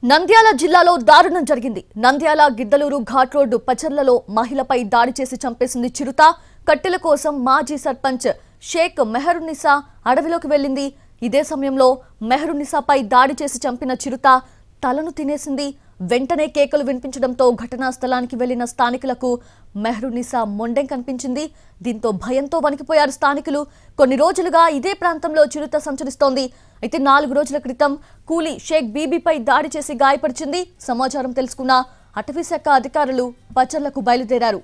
నంద్యాల జిల్లాలో దారుణం జరిగింది. నంద్యాల గిద్దలూరు ఘాట్ రోడ్డు పచర్లలో మహిళపై దాడి చేసి చంపేసింది చిరుత. కట్టెల కోసం మాజీ సర్పంచ్ షేక్ మెహరున్నిసా అడవిలోకి వెళ్లింది. ఇదే సమయంలో మెహరున్నిసాపై దాడి చేసి చంపిన చిరుత తలను తినేసింది. వెంటనే కేకలు వినిపించడంతో ఘటనా స్థలానికి వెళ్లిన స్థానికులకు మెహరున్నిసా మొండెం కనిపించింది. దీంతో భయంతో వణికిపోయారు స్థానికులు. కొన్ని రోజులుగా ఇదే ప్రాంతంలో చిరుత సంచరిస్తోంది. అయితే 4 రోజుల క్రితం కూలీ షేక్ బీబీపై దాడి చేసి గాయపరిచింది. సమాచారం తెలుసుకున్న అటవీశాఖ అధికారులు పచర్లకు బయలుదేరారు.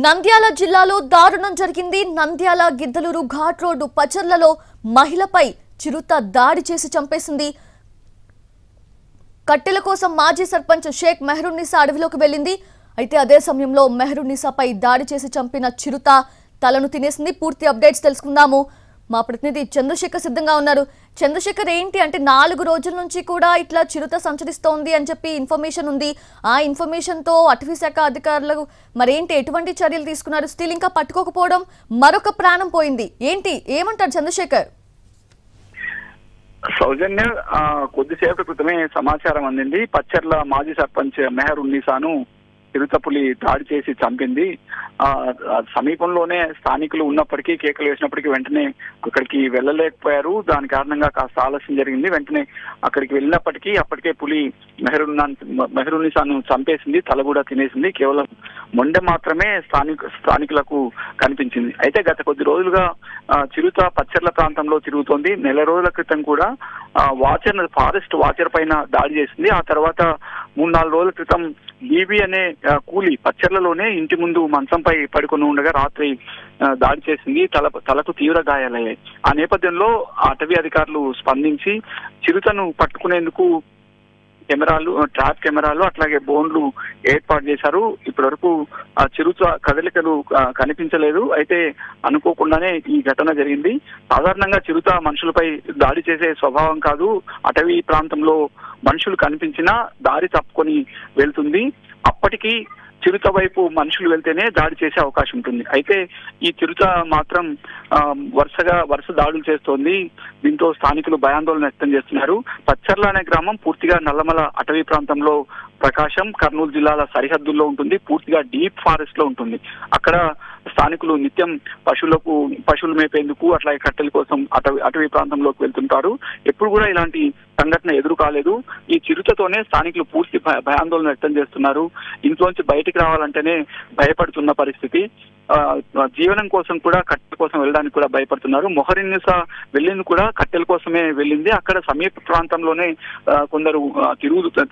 నంద్యాల జిల్లాలో దారుణం జరిగింది. నంద్యాల గిద్దలూరు ఘాట్ రోడ్డు పచర్లలో మహిళపై చిరుత దాడి చేసి చంపేసింది. కట్టెల కోసం మాజీ సర్పంచ్ షేక్ మెహరున్నిసా అడవిలోకి వెళ్లింది. అయితే అదే సమయంలో మెహరున్నిసాపై దాడి చేసి చంపిన చిరుత తలను తినేసింది. పూర్తి అప్డేట్స్ తెలుసుకుందాము. మా ప్రతినిధి చంద్రశేఖర్ సిద్ధంగా ఉన్నారు. చంద్రశేఖర్, ఏంటి అంటే 4 రోజుల నుంచి కూడా ఇట్లా చిరుత సంచరిస్తోంది అని చెప్పి ఇన్ఫర్మేషన్ ఉంది. ఆ ఇన్ఫర్మేషన్ తో అటవీశాఖ అధికారులు మరేంటి ఎటువంటి చర్యలు తీసుకున్నారు? స్టిల్ ఇంకా పట్టుకోకపోవడం, మరొక ప్రాణం పోయింది. ఏంటి ఏమంటారు చంద్రశేఖర్? సౌజన్య, కొద్దిసేపటి క్రితమే సమాచారం అందింది. పచ్చర్ల మాజీ సర్పంచ్ మెహరున్నిసాను చిరుతపులి దాడి చేసి చంపింది. సమీపంలోనే స్థానికులు ఉన్నప్పటికీ, కేకలు వేసినప్పటికీ వెంటనే అక్కడికి వెళ్ళలేకపోయారు. దాని కారణంగా కాస్త ఆలస్యం జరిగింది. వెంటనే అక్కడికి వెళ్ళినప్పటికీ అప్పటికే పులి మెహరున్నిసాను చంపేసింది, తల కూడా తినేసింది. కేవలం మొండె మాత్రమే స్థానికులకు కనిపించింది. అయితే గత కొద్ది రోజులుగా చిరుత పచ్చర్ల ప్రాంతంలో తిరుగుతోంది. నెల రోజుల క్రితం కూడా ఫారెస్ట్ వాచర్ పైన దాడి చేసింది. ఆ తర్వాత 3-4 రోజుల క్రితం బీబీ అనే కూలి పచ్చర్లలోనే ఇంటి ముందు మంచంపై పడుకొని ఉండగా రాత్రి దాడి చేసింది. తలకు తీవ్ర గాయాలయ్యాయి. ఆ నేపథ్యంలో అటవీ అధికారులు స్పందించి చిరుతను పట్టుకునేందుకు ట్రాప్ కెమెరాలు అట్లాగే బోన్లు ఏర్పాటు చేశారు. ఇప్పటి వరకు ఆ చిరుత కదలికలు కనిపించలేదు. అయితే అనుకోకుండానే ఈ ఘటన జరిగింది. సాధారణంగా చిరుత మనుషులపై దాడి చేసే స్వభావం కాదు. అటవీ ప్రాంతంలో మనుషులు కనిపించినా దారి తప్పుకొని వెళ్తుంది. అప్పటికీ చిరుత వైపు మనుషులు వెళ్తేనే దాడి చేసే అవకాశం ఉంటుంది. అయితే ఈ చిరుత మాత్రం వరుస దాడులు చేస్తోంది. దీంతో స్థానికులు భయాందోళన వ్యక్తం చేస్తున్నారు. పచ్చర్ల అనే గ్రామం పూర్తిగా నల్లమల అటవీ ప్రాంతంలో, ప్రకాశం కర్నూలు జిల్లాల సరిహద్దుల్లో ఉంటుంది. పూర్తిగా డీప్ ఫారెస్ట్ లో ఉంటుంది. అక్కడ స్థానికులు నిత్యం పశువులు మేపేందుకు అట్లాగే కట్టెల కోసం అటవీ ప్రాంతంలోకి వెళ్తుంటారు. ఎప్పుడు కూడా ఇలాంటి సంఘటన ఎదురు కాలేదు. ఈ చిరుతతోనే స్థానికులు పూర్తి భయాందోళన వ్యక్తం చేస్తున్నారు. ఇంట్లోంచి బయటికి రావాలంటేనే భయపడుతున్న పరిస్థితి. జీవనం కోసం కూడా కట్టెల కోసం వెళ్ళడానికి కూడా భయపడుతున్నారు. మెహరున్నిసా వెళ్ళింది కూడా కట్టెల కోసమే వెళ్ళింది. అక్కడ సమీప ప్రాంతంలోనే కొందరు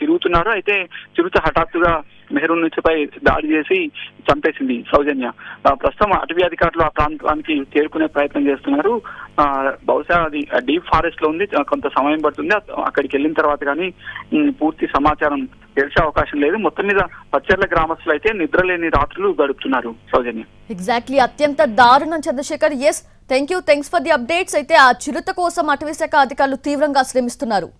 తిరుగుతున్నారు. అయితే చిరుత హఠాత్తుగా మెహరున్నిసాపై దాడి చేసి చంపేసింది. సౌజన్య, ప్రస్తుతం అటవీ అధికారులు ఆ ప్రాంతానికి చేరుకునే ప్రయత్నం చేస్తున్నారు. బహుశా అది డీప్ ఫారెస్ట్ లో ఉంది, కొంత సమయం పడుతుంది. అక్కడికి వెళ్ళిన తర్వాత కానీ పూర్తి సమాచారం తెలిసే అవకాశం లేదు. మొత్తం మీద పచ్చర్ల గ్రామస్తులు అయితే నిద్రలేని రాత్రులు గడుపుతున్నారు. సౌజన్య, ఎగ్జాక్ట్లీ అత్యంత దారుణం Chandrashekhar. Thanks for the updates. అయితే ఆ చిరుత కోసం అటవీశాఖ అధికారులు తీవ్రంగా శ్రమిస్తున్నారు.